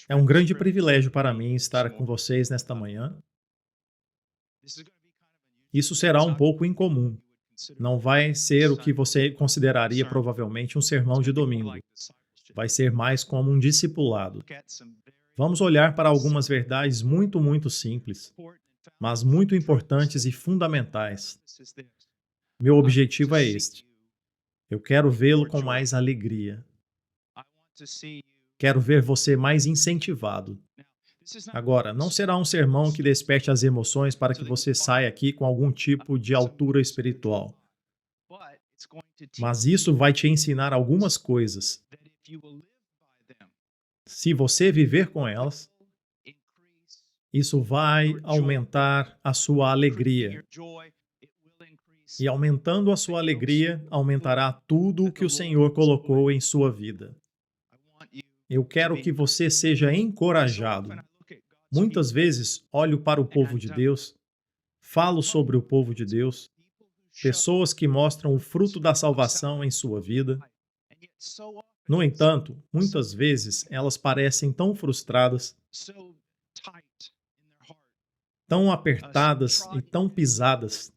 É um grande privilégio para mim estar com vocês nesta manhã. Isso será um pouco incomum. Não vai ser o que você consideraria provavelmente um sermão de domingo. Vai ser mais como um discipulado. Vamos olhar para algumas verdades muito simples, mas muito importantes e fundamentais. Meu objetivo é este. Eu quero vê-lo com mais alegria. Quero ver você mais incentivado. Agora, não será um sermão que desperte as emoções para que você saia aqui com algum tipo de altura espiritual. Mas isso vai te ensinar algumas coisas. Se você viver com elas, isso vai aumentar a sua alegria. E aumentando a sua alegria, aumentará tudo o que o Senhor colocou em sua vida. Eu quero que você seja encorajado. Muitas vezes olho para o povo de Deus, falo sobre o povo de Deus, pessoas que mostram o fruto da salvação em sua vida. No entanto, muitas vezes elas parecem tão frustradas, tão apertadas e tão pisadas.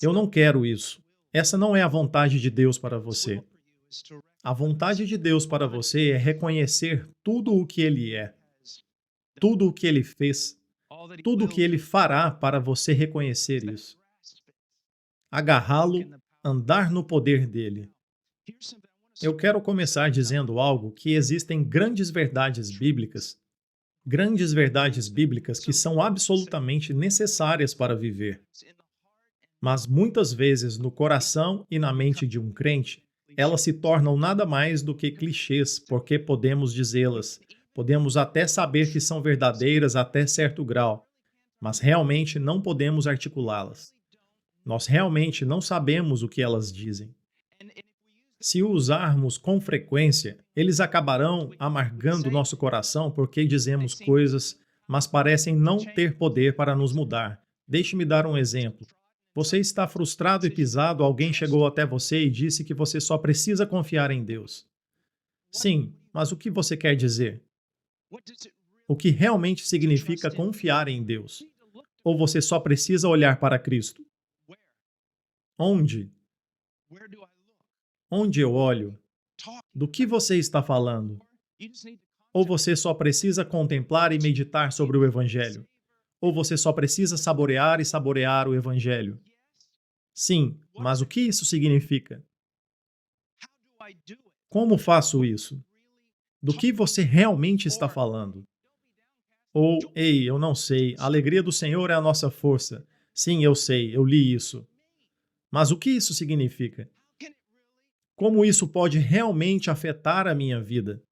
Eu não quero isso. Essa não é a vontade de Deus para você. A vontade de Deus para você é reconhecer tudo o que Ele é, tudo o que Ele fez, tudo o que Ele fará para você reconhecer isso. Agarrá-lo, andar no poder dele. Eu quero começar dizendo algo que existem grandes verdades bíblicas que são absolutamente necessárias para viver. Mas muitas vezes no coração e na mente de um crente, elas se tornam nada mais do que clichês, porque podemos dizê-las, podemos até saber que são verdadeiras até certo grau, mas realmente não podemos articulá-las. Nós realmente não sabemos o que elas dizem. Se o usarmos com frequência, eles acabarão amargando nosso coração porque dizemos coisas, mas parecem não ter poder para nos mudar. Deixe-me dar um exemplo. Você está frustrado e pisado, alguém chegou até você e disse que você só precisa confiar em Deus. Sim, mas o que você quer dizer? O que realmente significa confiar em Deus? Ou você só precisa olhar para Cristo? Onde? Onde eu olho? Do que você está falando? Ou você só precisa contemplar e meditar sobre o Evangelho? Ou você só precisa saborear e saborear o Evangelho? Sim, mas o que isso significa? Como faço isso? Do que você realmente está falando? Ou, ei, eu não sei, a alegria do Senhor é a nossa força. Sim, eu sei, eu li isso. Mas o que isso significa? Como isso pode realmente afetar a minha vida?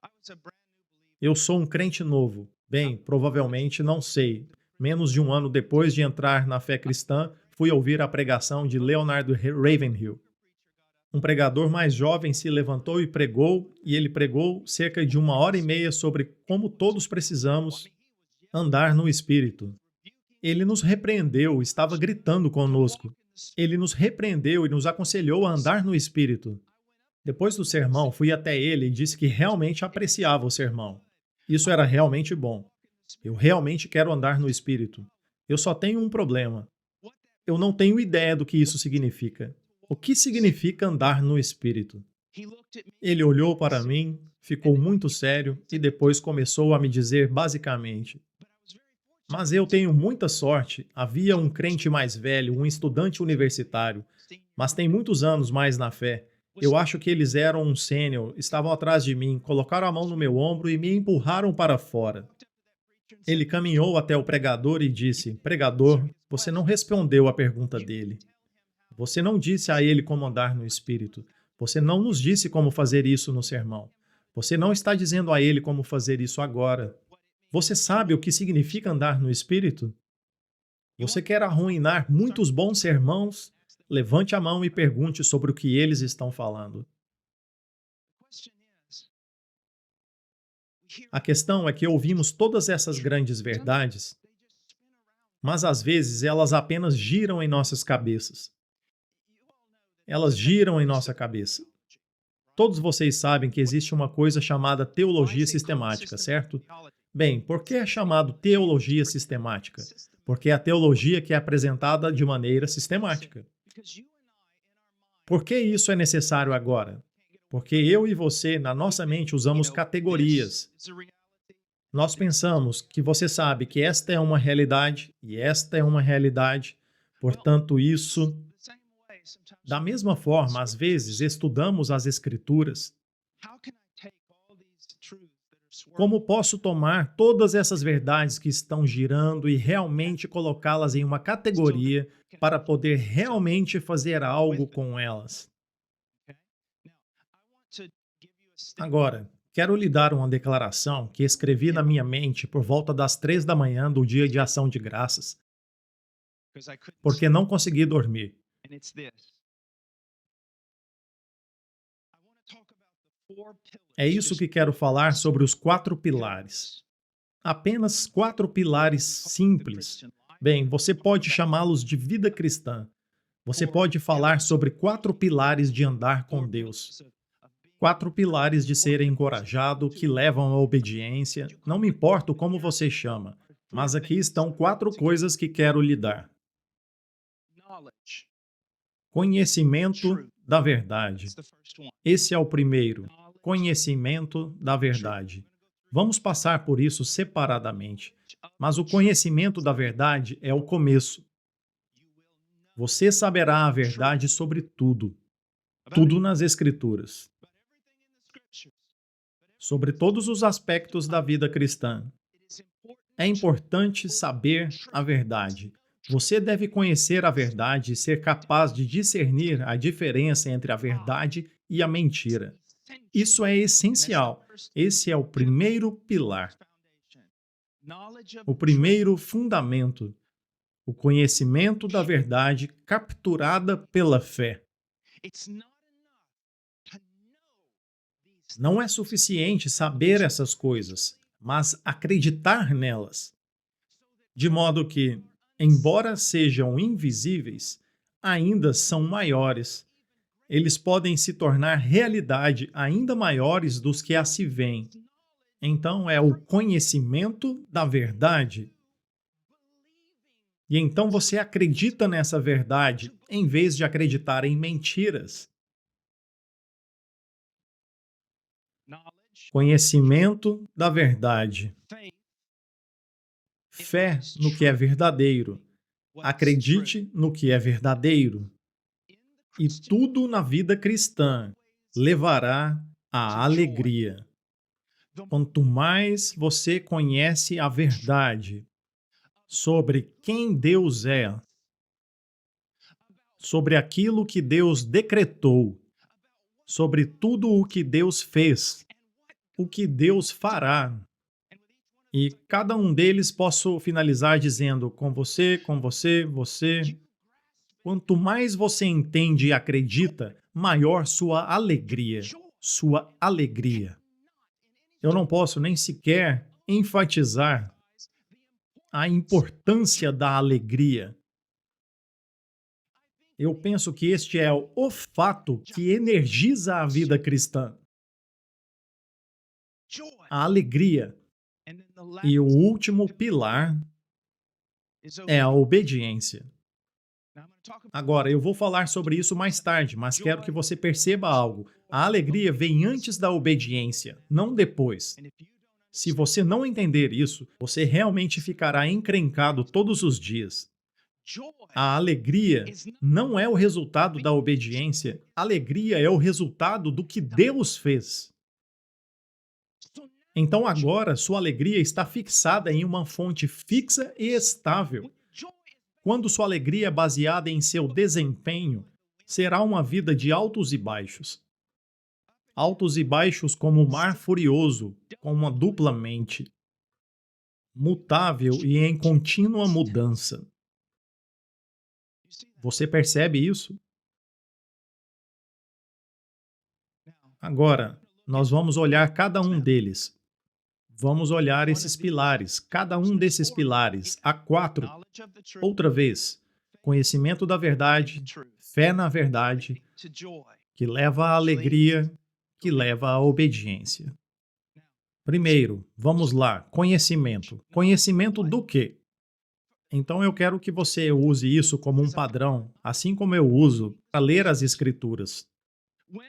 Eu sou um crente novo. Bem, provavelmente não sei. Menos de um ano depois de entrar na fé cristã, fui ouvir a pregação de Leonard Ravenhill. Um pregador mais jovem se levantou e ele pregou cerca de 1 hora e meia sobre como todos precisamos andar no Espírito. Ele nos repreendeu, estava gritando conosco. Ele nos repreendeu e nos aconselhou a andar no Espírito. Depois do sermão, fui até ele e disse que realmente apreciava o sermão. Isso era realmente bom. Eu realmente quero andar no Espírito. Eu só tenho um problema. Eu não tenho ideia do que isso significa. O que significa andar no Espírito? Ele olhou para mim, ficou muito sério e depois começou a me dizer basicamente: Mas eu tenho muita sorte. Havia um crente mais velho, um estudante universitário, mas tem muitos anos mais na fé. Eu acho que eles eram um sênior, estavam atrás de mim, colocaram a mão no meu ombro e me empurraram para fora. Ele caminhou até o pregador e disse: Pregador, você não respondeu à pergunta dele. Você não disse a ele como andar no Espírito. Você não nos disse como fazer isso no sermão. Você não está dizendo a ele como fazer isso agora. Você sabe o que significa andar no Espírito? Você quer arruinar muitos bons sermãos? Levante a mão e pergunte sobre o que eles estão falando. A questão é que ouvimos todas essas grandes verdades, mas às vezes elas apenas giram em nossas cabeças. Elas giram em nossa cabeça. Todos vocês sabem que existe uma coisa chamada teologia sistemática, certo? Bem, por que é chamado teologia sistemática? Porque é a teologia que é apresentada de maneira sistemática. Por que isso é necessário agora? Porque eu e você, na nossa mente, usamos categorias. Nós pensamos que você sabe que esta é uma realidade e esta é uma realidade, portanto, isso. Da mesma forma, às vezes, estudamos as Escrituras. Como posso tomar todas essas verdades que estão girando e realmente colocá-las em uma categoria para poder realmente fazer algo com elas? Agora, quero lhe dar uma declaração que escrevi na minha mente por volta das 3 da manhã do dia de ação de graças, porque não consegui dormir. É isso que quero falar sobre os 4 pilares. Apenas 4 pilares simples. Bem, você pode chamá-los de vida cristã. Você pode falar sobre 4 pilares de andar com Deus. 4 pilares de ser encorajado que levam à obediência. Não me importa como você chama, mas aqui estão 4 coisas que quero lhe dar. Conhecimento da verdade. Esse é o primeiro. Conhecimento da verdade. Vamos passar por isso separadamente. Mas o conhecimento da verdade é o começo. Você saberá a verdade sobre tudo. Tudo nas Escrituras. Sobre todos os aspectos da vida cristã. É importante saber a verdade. Você deve conhecer a verdade e ser capaz de discernir a diferença entre a verdade e a mentira. Isso é essencial. Esse é o primeiro pilar, o primeiro fundamento, o conhecimento da verdade capturada pela fé. Não é suficiente saber essas coisas, mas acreditar nelas. De modo que, embora sejam invisíveis, ainda são maiores. Eles podem se tornar realidade ainda maiores dos que a se veem. Então, é o conhecimento da verdade. E então você acredita nessa verdade, em vez de acreditar em mentiras. Conhecimento da verdade. Fé no que é verdadeiro. Acredite no que é verdadeiro. E tudo na vida cristã levará à alegria. Quanto mais você conhece a verdade sobre quem Deus é, sobre aquilo que Deus decretou, sobre tudo o que Deus fez, o que Deus fará. E cada um deles posso finalizar dizendo com você, você. Quanto mais você entende e acredita, maior sua alegria. Sua alegria. Eu não posso nem sequer enfatizar a importância da alegria. Eu penso que este é o fato que energiza a vida cristã. A alegria. E o último pilar é a obediência. Agora, eu vou falar sobre isso mais tarde, mas quero que você perceba algo. A alegria vem antes da obediência, não depois. Se você não entender isso, você realmente ficará encrencado todos os dias. A alegria não é o resultado da obediência. A alegria é o resultado do que Deus fez. Então agora sua alegria está fixada em uma fonte fixa e estável. Quando sua alegria é baseada em seu desempenho, será uma vida de altos e baixos. Altos e baixos como o mar furioso, com uma dupla mente, mutável e em contínua mudança. Você percebe isso? Agora, nós vamos olhar cada um deles. Vamos olhar esses pilares, cada um desses pilares, há 4. Outra vez, conhecimento da verdade, fé na verdade, que leva à alegria, que leva à obediência. Primeiro, vamos lá, conhecimento. Conhecimento do quê? Então eu quero que você use isso como um padrão, assim como eu uso para ler as Escrituras.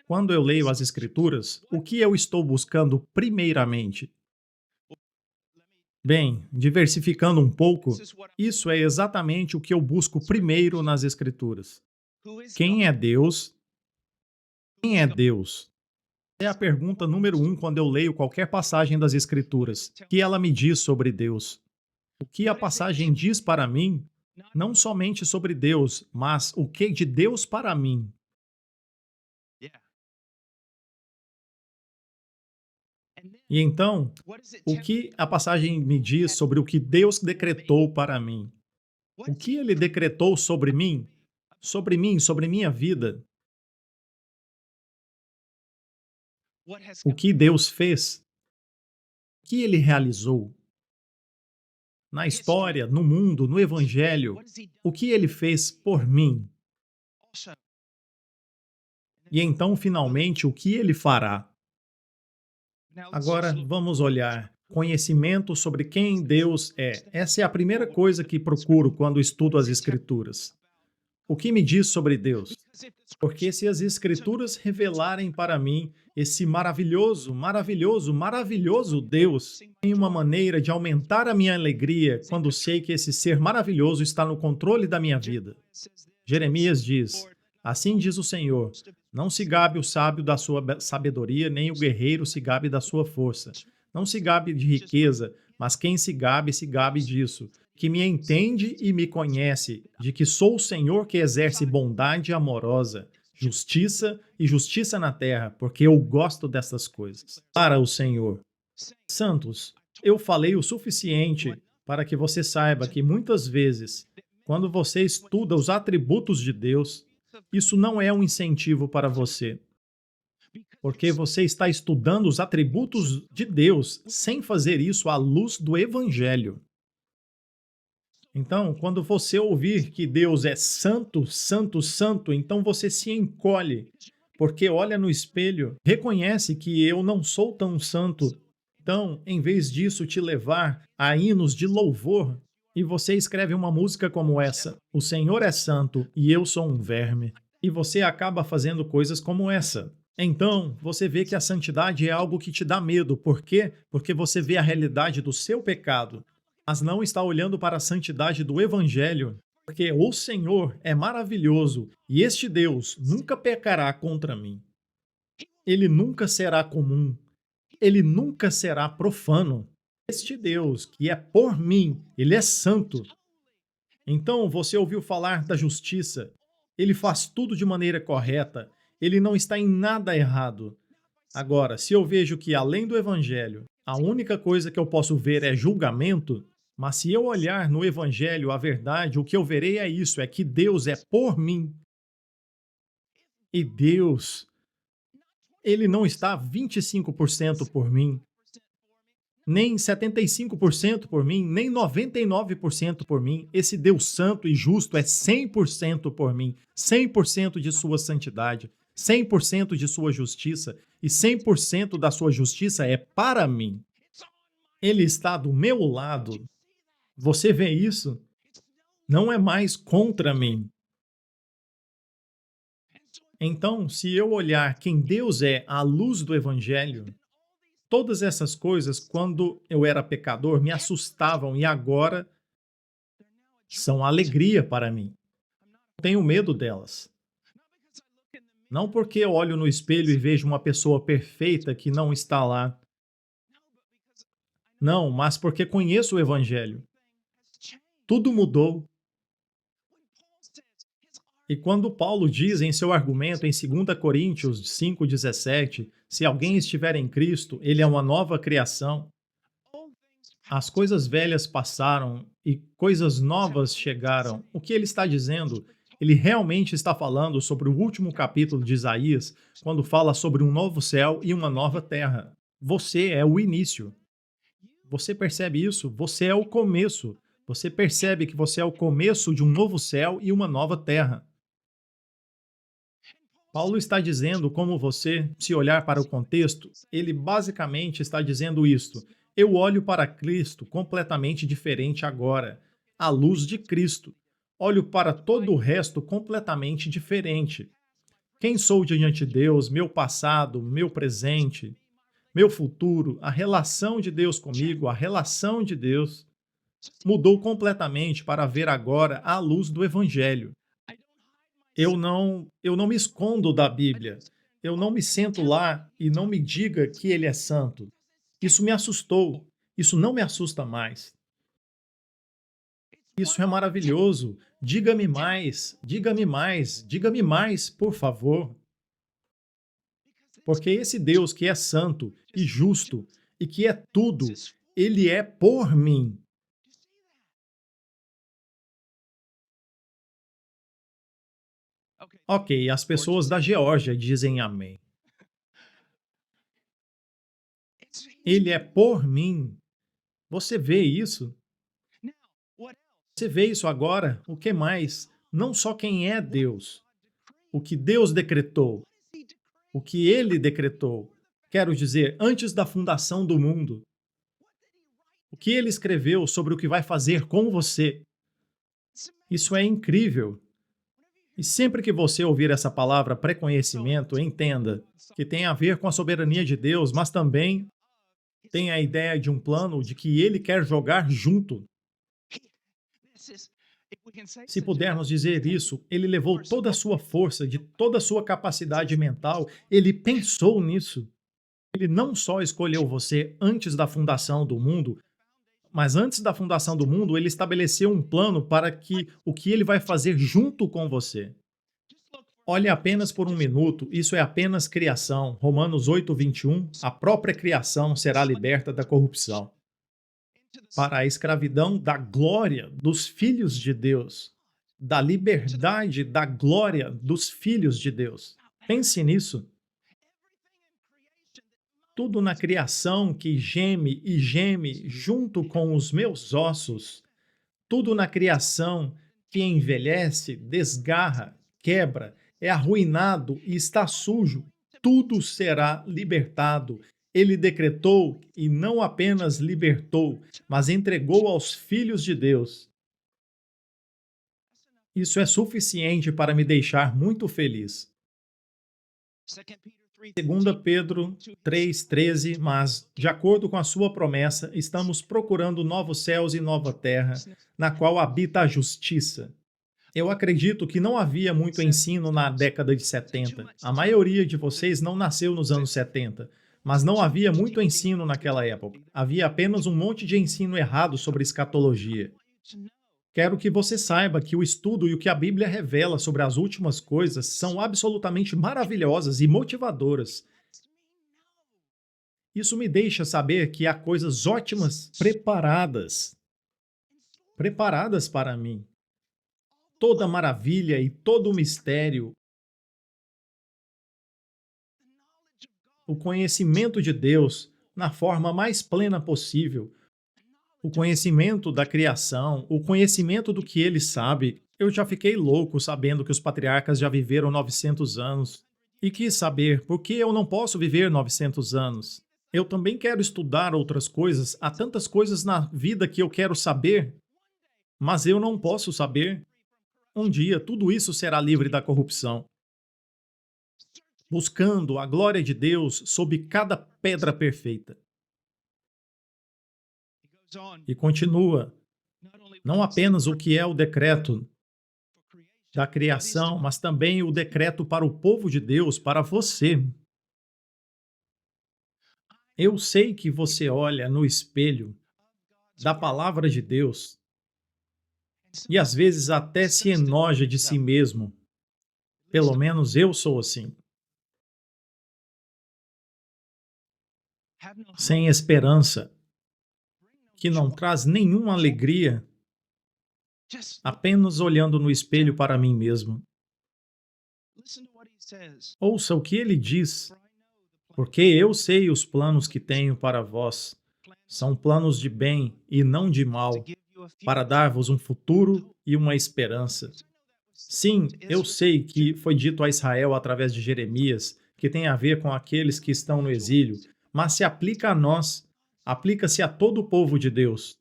Quando eu leio as Escrituras, o que eu estou buscando primeiramente? Bem, diversificando um pouco, isso é exatamente o que eu busco primeiro nas Escrituras. Quem é Deus? Quem é Deus? É a pergunta número um quando eu leio qualquer passagem das Escrituras. O que ela me diz sobre Deus? O que a passagem diz para mim, não somente sobre Deus, mas o que de Deus para mim. E então, o que a passagem me diz sobre o que Deus decretou para mim? O que ele decretou sobre mim, sobre minha vida? O que Deus fez? O que ele realizou? Na história, no mundo, no evangelho, o que ele fez por mim? E então, finalmente, o que ele fará? Agora, vamos olhar conhecimento sobre quem Deus é. Essa é a primeira coisa que procuro quando estudo as Escrituras. O que me diz sobre Deus? Porque se as Escrituras revelarem para mim esse maravilhoso, maravilhoso, maravilhoso Deus, tem uma maneira de aumentar a minha alegria quando sei que esse ser maravilhoso está no controle da minha vida. Jeremias diz: Assim diz o Senhor, não se gabe o sábio da sua sabedoria, nem o guerreiro se gabe da sua força. Não se gabe de riqueza, mas quem se gabe disso, que me entende e me conhece, de que sou o Senhor que exerce bondade amorosa, justiça e justiça na terra, porque eu gosto dessas coisas. Para o Senhor. Santos, eu falei o suficiente para que você saiba que muitas vezes, quando você estuda os atributos de Deus, isso não é um incentivo para você, porque você está estudando os atributos de Deus sem fazer isso à luz do Evangelho. Então, quando você ouvir que Deus é santo, santo, santo, então você se encolhe, porque olha no espelho, reconhece que eu não sou tão santo. Então, em vez disso te levar a hinos de louvor, e você escreve uma música como essa: O Senhor é santo e eu sou um verme. E você acaba fazendo coisas como essa. Então, você vê que a santidade é algo que te dá medo. Por quê? Porque você vê a realidade do seu pecado, mas não está olhando para a santidade do Evangelho, porque o Senhor é maravilhoso e este Deus nunca pecará contra mim. Ele nunca será comum, ele nunca será profano. Este Deus que é por mim, ele é santo. Então você ouviu falar da justiça, ele faz tudo de maneira correta, ele não está em nada errado. Agora, se eu vejo que além do Evangelho, a única coisa que eu posso ver é julgamento, mas se eu olhar no Evangelho a verdade, o que eu verei é isso, é que Deus é por mim. E Deus, ele não está 25% por mim, nem 75% por mim, nem 99% por mim. Esse Deus santo e justo é 100% por mim, 100% de sua santidade, 100% de sua justiça e 100% da sua justiça é para mim. Ele está do meu lado. Você vê isso? Não é mais contra mim. Então, se eu olhar quem Deus é à luz do Evangelho, todas essas coisas, quando eu era pecador, me assustavam e agora são alegria para mim. Não tenho medo delas. Não porque eu olho no espelho e vejo uma pessoa perfeita que não está lá. Não, mas porque conheço o Evangelho. Tudo mudou. E quando Paulo diz em seu argumento em 2 Coríntios 5,17, se alguém estiver em Cristo, ele é uma nova criação. As coisas velhas passaram e coisas novas chegaram. O que ele está dizendo? Ele realmente está falando sobre o último capítulo de Isaías, quando fala sobre um novo céu e uma nova terra. Você é o início. Você percebe isso? Você é o começo. Você percebe que você é o começo de um novo céu e uma nova terra. Paulo está dizendo, como você, se olhar para o contexto, ele basicamente está dizendo isto. Eu olho para Cristo completamente diferente agora, à luz de Cristo. Olho para todo o resto completamente diferente. Quem sou diante de Deus, meu passado, meu presente, meu futuro, a relação de Deus comigo, a relação de Deus, mudou completamente para ver agora à luz do Evangelho. Eu não me escondo da Bíblia. Eu não me sento lá e não me diga que ele é santo. Isso me assustou. Isso não me assusta mais. Isso é maravilhoso. Diga-me mais, diga-me mais, diga-me mais, por favor. Porque esse Deus que é santo e justo e que é tudo, ele é por mim. Ok, as pessoas da Geórgia dizem amém. Ele é por mim. Você vê isso? Você vê isso agora? O que mais? Não só quem é Deus, o que Deus decretou, o que ele decretou. Quero dizer, antes da fundação do mundo, o que ele escreveu sobre o que vai fazer com você. Isso é incrível. E sempre que você ouvir essa palavra pré-conhecimento, entenda que tem a ver com a soberania de Deus, mas também tem a ideia de um plano de que ele quer jogar junto. Se pudermos dizer isso, ele levou toda a sua força, de toda a sua capacidade mental, ele pensou nisso. Ele não só escolheu você antes da fundação do mundo, mas antes da fundação do mundo, ele estabeleceu um plano para que o que ele vai fazer junto com você. Olhe apenas por um minuto, isso é apenas criação. Romanos 8:21, a própria criação será liberta da corrupção para a escravidão da glória dos filhos de Deus, da liberdade da glória dos filhos de Deus. Pense nisso. Tudo na criação que geme e geme junto com os meus ossos, tudo na criação que envelhece, desgarra, quebra, é arruinado e está sujo, tudo será libertado. Ele decretou e não apenas libertou, mas entregou aos filhos de Deus. Isso é suficiente para me deixar muito feliz. 2 Pedro 3,13, mas, de acordo com a sua promessa, estamos procurando novos céus e nova terra, na qual habita a justiça. Eu acredito que não havia muito ensino na década de 70. A maioria de vocês não nasceu nos anos 70, mas não havia muito ensino naquela época. Havia apenas um monte de ensino errado sobre escatologia. Quero que você saiba que o estudo e o que a Bíblia revela sobre as últimas coisas são absolutamente maravilhosas e motivadoras. Isso me deixa saber que há coisas ótimas preparadas para mim. Toda maravilha e todo mistério, o conhecimento de Deus na forma mais plena possível, o conhecimento da criação, o conhecimento do que ele sabe. Eu já fiquei louco sabendo que os patriarcas já viveram 900 anos e quis saber por que eu não posso viver 900 anos. Eu também quero estudar outras coisas, há tantas coisas na vida que eu quero saber, mas eu não posso saber. Um dia tudo isso será livre da corrupção, buscando a glória de Deus sob cada pedra perfeita. E continua, não apenas o que é o decreto da criação, mas também o decreto para o povo de Deus, para você. Eu sei que você olha no espelho da palavra de Deus e às vezes até se enoja de si mesmo. Pelo menos eu sou assim. Sem esperança, que não traz nenhuma alegria, apenas olhando no espelho para mim mesmo. Ouça o que ele diz, porque eu sei os planos que tenho para vós. São planos de bem e não de mal, para dar-vos um futuro e uma esperança. Sim, eu sei que foi dito a Israel através de Jeremias, que tem a ver com aqueles que estão no exílio, mas se aplica a nós, aplica-se a todo o povo de Deus.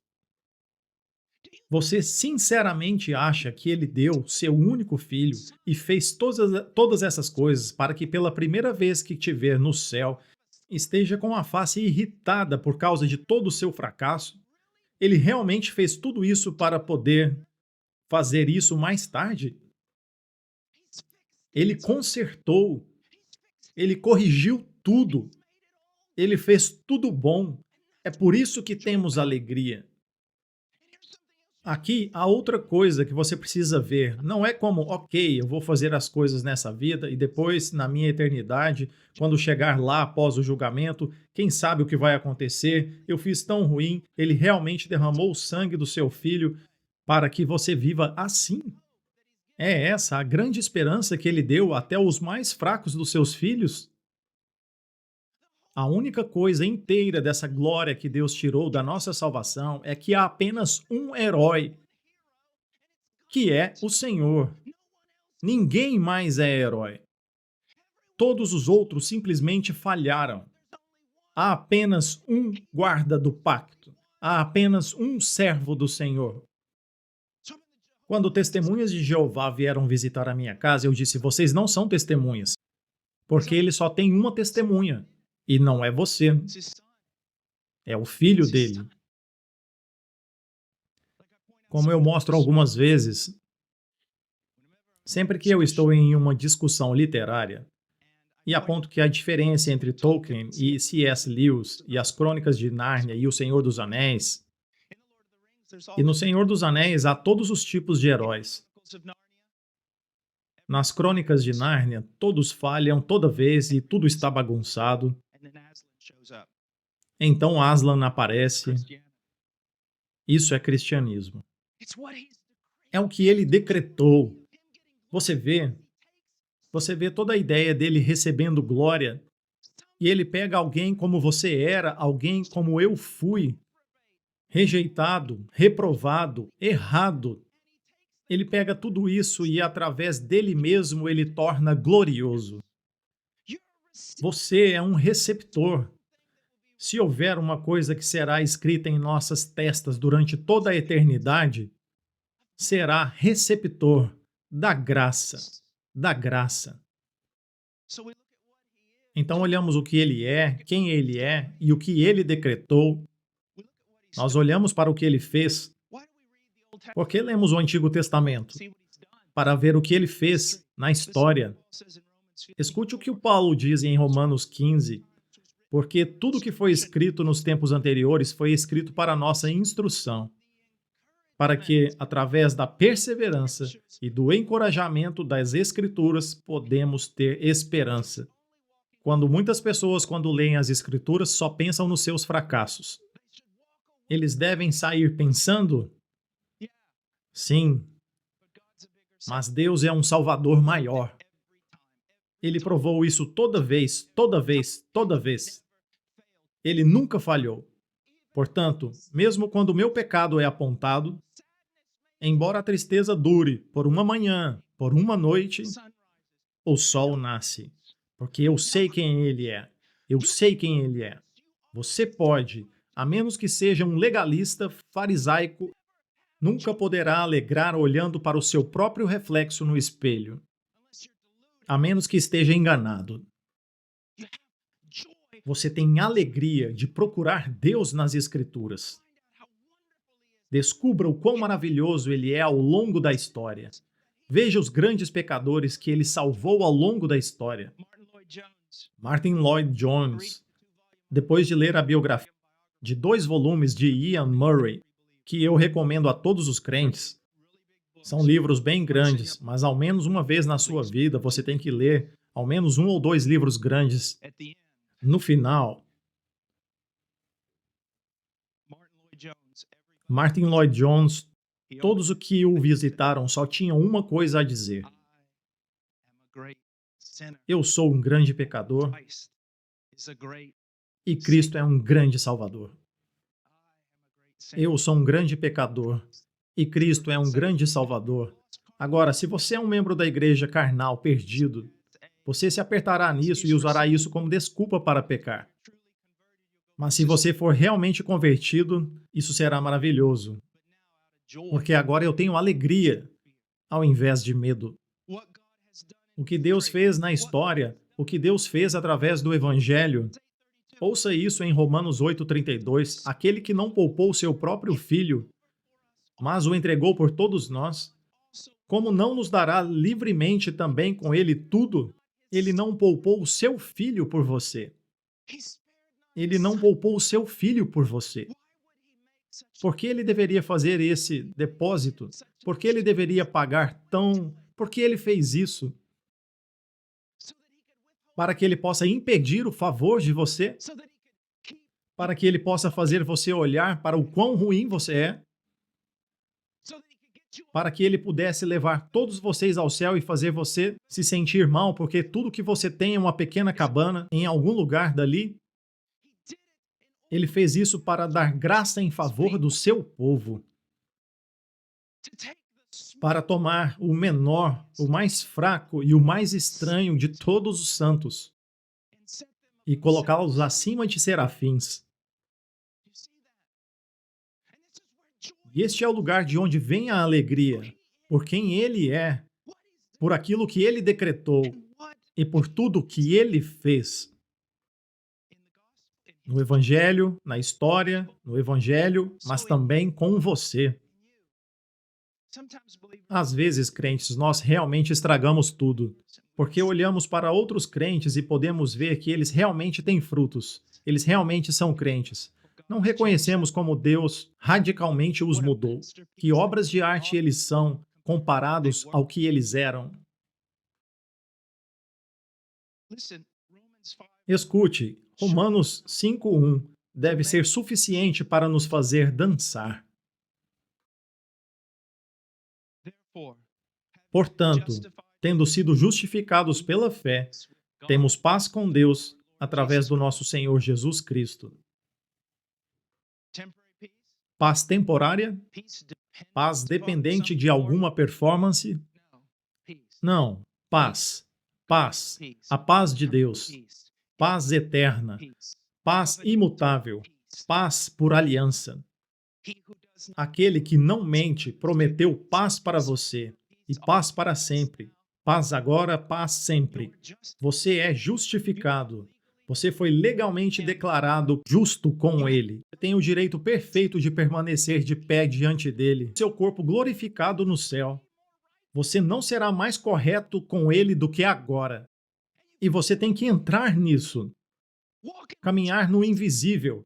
Você sinceramente acha que ele deu seu único filho e fez todas essas coisas para que pela primeira vez que te ver no céu esteja com a face irritada por causa de todo o seu fracasso? Ele realmente fez tudo isso para poder fazer isso mais tarde? Ele consertou, ele corrigiu tudo, ele fez tudo bom. É por isso que temos alegria. Aqui, a outra coisa que você precisa ver não é como, ok, eu vou fazer as coisas nessa vida e depois, na minha eternidade, quando chegar lá após o julgamento, quem sabe o que vai acontecer? Eu fiz tão ruim, ele realmente derramou o sangue do seu filho para que você viva assim. É essa a grande esperança que ele deu até os mais fracos dos seus filhos? A única coisa inteira dessa glória que Deus tirou da nossa salvação é que há apenas um herói, que é o Senhor. Ninguém mais é herói. Todos os outros simplesmente falharam. Há apenas um guarda do pacto. Há apenas um servo do Senhor. Quando testemunhas de Jeová vieram visitar a minha casa, eu disse: vocês não são testemunhas, porque ele só tem uma testemunha, e não é você, é o filho dele. Como eu mostro algumas vezes, sempre que eu estou em uma discussão literária e aponto que a diferença entre Tolkien e C.S. Lewis e as Crônicas de Nárnia e O Senhor dos Anéis, e no Senhor dos Anéis há todos os tipos de heróis. Nas Crônicas de Nárnia, todos falham toda vez e tudo está bagunçado. Então Aslan aparece. Isso é cristianismo. É o que ele decretou. Você vê toda a ideia dele recebendo glória, e ele pega alguém como você era, alguém como eu fui, rejeitado, reprovado, errado. Ele pega tudo isso e, através dele mesmo, ele torna glorioso. Você é um receptor. Se houver uma coisa que será escrita em nossas testas durante toda a eternidade, será receptor da graça, da graça. Então olhamos o que ele é, quem ele é e o que ele decretou. Nós olhamos para o que ele fez. Por que lemos o Antigo Testamento? Para ver o que ele fez na história. Escute o que o Paulo diz em Romanos 15, porque tudo que foi escrito nos tempos anteriores foi escrito para a nossa instrução, para que, através da perseverança e do encorajamento das Escrituras, podemos ter esperança. Quando muitas pessoas, quando leem as Escrituras, só pensam nos seus fracassos. Eles devem sair pensando? Sim, mas Deus é um Salvador maior. Ele provou isso toda vez, toda vez, toda vez. Ele nunca falhou. Portanto, mesmo quando o meu pecado é apontado, embora a tristeza dure por uma manhã, por uma noite, o sol nasce. Porque eu sei quem ele é. Eu sei quem ele é. Você pode, a menos que seja um legalista farisaico, nunca poderá alegrar olhando para o seu próprio reflexo no espelho. A menos que esteja enganado. Você tem alegria de procurar Deus nas Escrituras. Descubra o quão maravilhoso ele é ao longo da história. Veja os grandes pecadores que ele salvou ao longo da história. Martin Lloyd Jones, depois de ler a biografia de 2 volumes de Ian Murray, que eu recomendo a todos os crentes, são livros bem grandes, mas ao menos uma vez na sua vida você tem que ler ao menos 1 ou 2 livros grandes. No final, Martin Lloyd Jones, todos os que o visitaram só tinham uma coisa a dizer: eu sou um grande pecador e Cristo é um grande Salvador. Eu sou um grande pecador e Cristo é um grande Salvador. Agora, se você é um membro da igreja carnal perdido, você se apertará nisso e usará isso como desculpa para pecar. Mas se você for realmente convertido, isso será maravilhoso, porque agora eu tenho alegria ao invés de medo. O que Deus fez na história, o que Deus fez através do Evangelho. Ouça isso em Romanos 8,32. Aquele que não poupou seu próprio filho, mas o entregou por todos nós, como não nos dará livremente também com ele tudo? Ele não poupou o seu filho por você. Ele não poupou o seu filho por você. Por que ele deveria fazer esse depósito? Por que ele deveria pagar tão... Por que ele fez isso? Para que ele possa impedir o favor de você? Para que ele possa fazer você olhar para o quão ruim você é? Para que ele pudesse levar todos vocês ao céu e fazer você se sentir mal porque tudo que você tem é uma pequena cabana em algum lugar dali? Ele fez isso para dar graça em favor do seu povo, para tomar o menor, o mais fraco e o mais estranho de todos os santos e colocá-los acima de serafins. E este é o lugar de onde vem a alegria, por quem ele é, por aquilo que ele decretou e por tudo que ele fez. No Evangelho, na história, no Evangelho, mas também com você. Às vezes, crentes, nós realmente estragamos tudo, porque olhamos para outros crentes e podemos ver que eles realmente têm frutos, eles realmente são crentes. Não reconhecemos como Deus radicalmente os mudou. Que obras de arte eles são comparados ao que eles eram. Escute, Romanos 5:1 deve ser suficiente para nos fazer dançar. Portanto, tendo sido justificados pela fé, temos paz com Deus através do nosso Senhor Jesus Cristo. Paz temporária? Paz dependente de alguma performance? Não. Paz. Paz. A paz de Deus. Paz eterna. Paz imutável. Paz por aliança. Aquele que não mente prometeu paz para você e paz para sempre. Paz agora, paz sempre. Você é justificado. Você foi legalmente declarado justo com ele. Você tem o direito perfeito de permanecer de pé diante dele. Seu corpo glorificado no céu. Você não será mais correto com ele do que agora. E você tem que entrar nisso. Caminhar no invisível.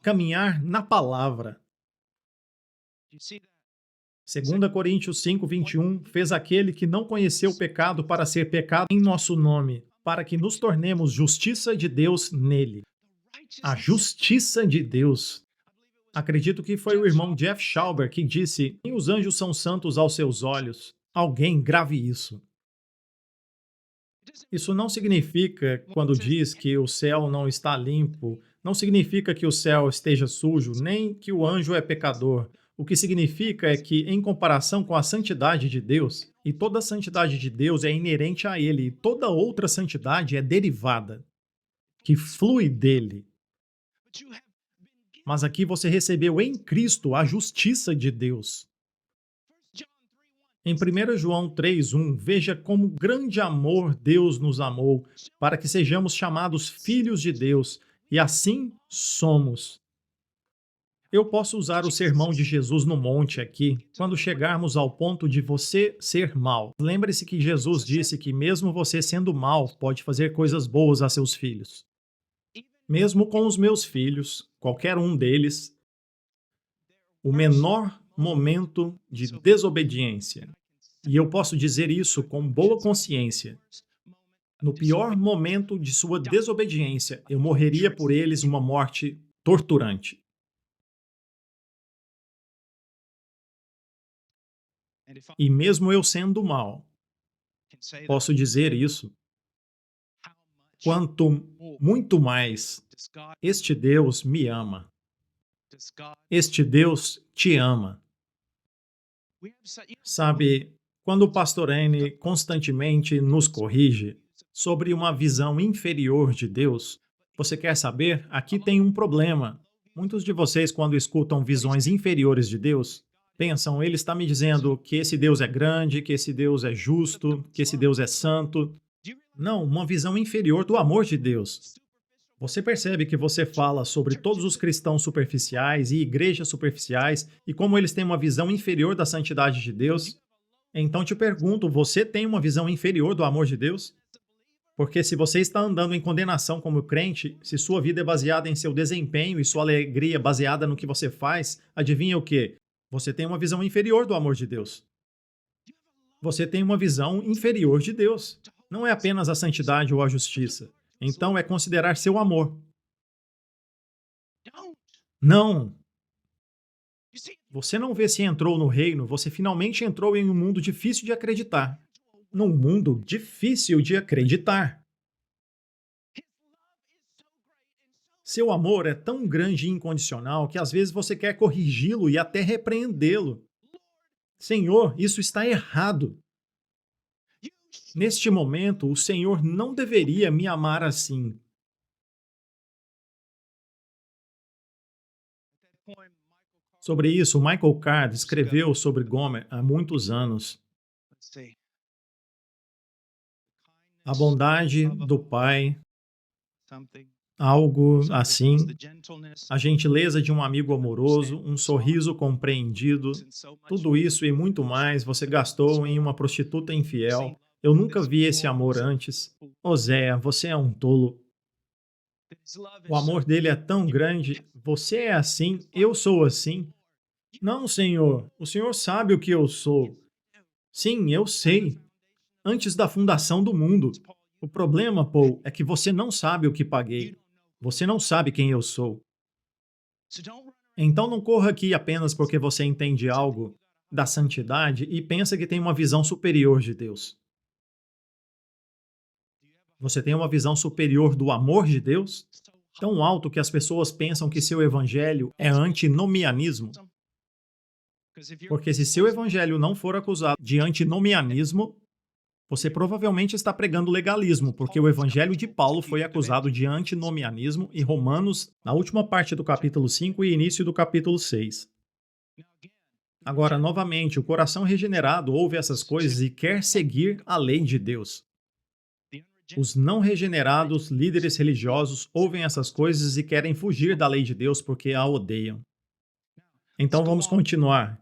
Caminhar na palavra. 2 Coríntios 5:21 fez aquele que não conheceu o pecado para ser pecado em nosso nome, para que nos tornemos justiça de Deus nele. A justiça de Deus. Acredito que foi o irmão Jeff Schauber que disse: "Nem os anjos são santos aos seus olhos." Alguém grave isso. Isso não significa, quando diz que o céu não está limpo, não significa que o céu esteja sujo, nem que o anjo é pecador. O que significa é que, em comparação com a santidade de Deus, e toda a santidade de Deus é inerente a Ele, e toda outra santidade é derivada, que flui dele. Mas aqui você recebeu em Cristo a justiça de Deus. Em 1 João 3:1, veja como grande amor Deus nos amou, para que sejamos chamados filhos de Deus, e assim somos. Eu posso usar o sermão de Jesus no monte aqui, quando chegarmos ao ponto de você ser mal. Lembre-se que Jesus disse que mesmo você sendo mal, pode fazer coisas boas a seus filhos. Mesmo com os meus filhos, qualquer um deles, o menor momento de desobediência. E eu posso dizer isso com boa consciência. No pior momento de sua desobediência, eu morreria por eles uma morte torturante. E mesmo eu sendo mal, posso dizer isso, quanto muito mais este Deus me ama. Este Deus te ama. Sabe, Quando o pastor N constantemente nos corrige sobre uma visão inferior de Deus, você quer saber? Aqui tem um problema. Muitos de vocês, quando escutam visões inferiores de Deus, pensam, ele está me dizendo que esse Deus é grande, que esse Deus é justo, que esse Deus é santo. Não, uma visão inferior do amor de Deus. Você percebe que você fala sobre todos os cristãos superficiais e igrejas superficiais e como eles têm uma visão inferior da santidade de Deus? Então te pergunto, você tem uma visão inferior do amor de Deus? Porque se você está andando em condenação como crente, se sua vida é baseada em seu desempenho e sua alegria baseada no que você faz, adivinha o quê? Você tem uma visão inferior do amor de Deus. Você tem uma visão inferior de Deus. Não é apenas a santidade ou a justiça. Então é considerar seu amor. Não! Você não vê se entrou no reino, você finalmente entrou em um mundo difícil de acreditar. Num mundo difícil de acreditar. Seu amor é tão grande e incondicional que às vezes você quer corrigi-lo e até repreendê-lo. Senhor, isso está errado. Neste momento, o Senhor não deveria me amar assim. Sobre isso, Michael Card escreveu sobre Gomer há muitos anos. A bondade do Pai, algo assim, a gentileza de um amigo amoroso, um sorriso compreendido, tudo isso e muito mais você gastou em uma prostituta infiel. Eu nunca vi esse amor antes. Oséia, você é um tolo. O amor dele é tão grande. Você é assim, eu sou assim. Não, Senhor, o Senhor sabe o que eu sou. Sim, eu sei. Antes da fundação do mundo. O problema, Paul, é que você não sabe o que paguei. Você não sabe quem eu sou. Então não corra aqui apenas porque você entende algo da santidade e pensa que tem uma visão superior de Deus. Você tem uma visão superior do amor de Deus? Tão alto que as pessoas pensam que seu evangelho é antinomianismo. Porque se seu evangelho não for acusado de antinomianismo, você provavelmente está pregando legalismo, porque o evangelho de Paulo foi acusado de antinomianismo em Romanos, na última parte do capítulo 5 e início do capítulo 6. Agora, novamente, o coração regenerado ouve essas coisas e quer seguir a lei de Deus. Os não regenerados, líderes religiosos, ouvem essas coisas e querem fugir da lei de Deus porque a odeiam. Então vamos continuar.